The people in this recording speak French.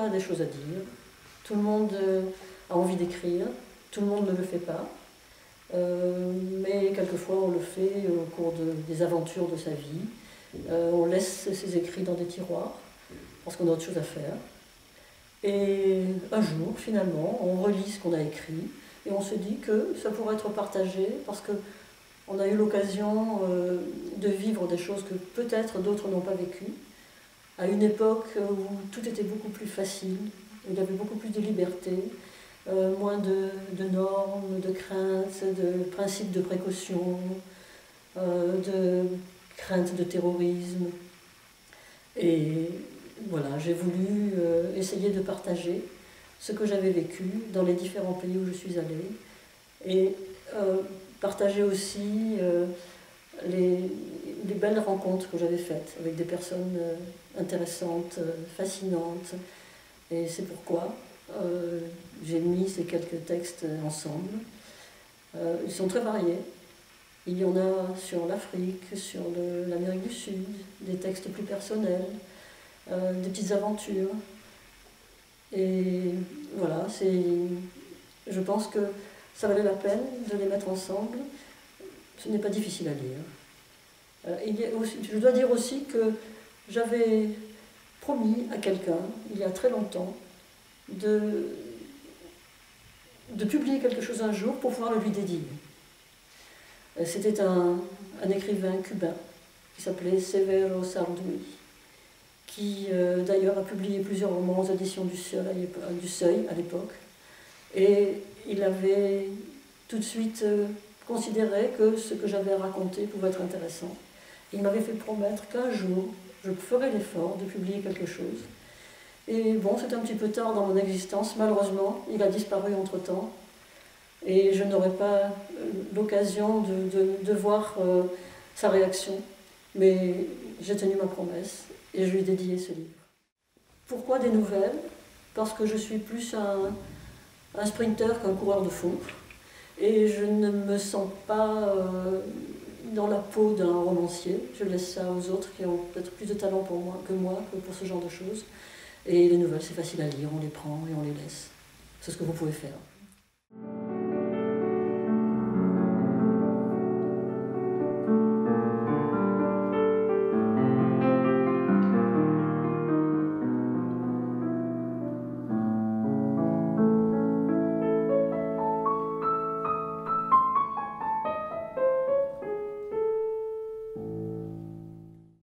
a des choses à dire, tout le monde a envie d'écrire, tout le monde ne le fait pas, mais quelquefois on le fait au cours des aventures de sa vie. On laisse ses écrits dans des tiroirs, parce qu'on a autre chose à faire. Et un jour, finalement, on relit ce qu'on a écrit, et on se dit que ça pourrait être partagé, parce qu'on a eu l'occasion de vivre des choses que peut-être d'autres n'ont pas vécues, à une époque où tout était beaucoup plus facile, où il y avait beaucoup plus de liberté, moins de normes, de craintes, de principes de précaution, de craintes de terrorisme. Et voilà, j'ai voulu essayer de partager ce que j'avais vécu dans les différents pays où je suis allée, et partager aussi les belles rencontres que j'avais faites avec des personnes intéressantes, fascinantes. Et c'est pourquoi j'ai mis ces quelques textes ensemble. Ils sont très variés. Il y en a sur l'Afrique, sur l'Amérique du Sud, des textes plus personnels, des petites aventures. Et voilà, je pense que ça valait la peine de les mettre ensemble. Ce n'est pas difficile à lire. Je dois dire aussi que j'avais promis à quelqu'un, il y a très longtemps, de publier quelque chose un jour pour pouvoir le lui dédier. C'était un écrivain cubain qui s'appelait Severo Sarduy, qui d'ailleurs a publié plusieurs romans aux éditions du Seuil à l'époque. Et il avait tout de suite considéré que ce que j'avais raconté pouvait être intéressant. Il m'avait fait promettre qu'un jour, je ferais l'effort de publier quelque chose. Et bon, c'était un petit peu tard dans mon existence, malheureusement, il a disparu entre-temps. Et je n'aurai pas l'occasion de voir sa réaction. Mais j'ai tenu ma promesse et je lui ai dédié ce livre. Pourquoi des nouvelles? Parce que je suis plus un sprinter qu'un coureur de fond. Et je ne me sens pas dans la peau d'un romancier. Je laisse ça aux autres qui ont peut-être plus de talent que moi pour ce genre de choses. Et les nouvelles, c'est facile à lire, on les prend et on les laisse. C'est ce que vous pouvez faire.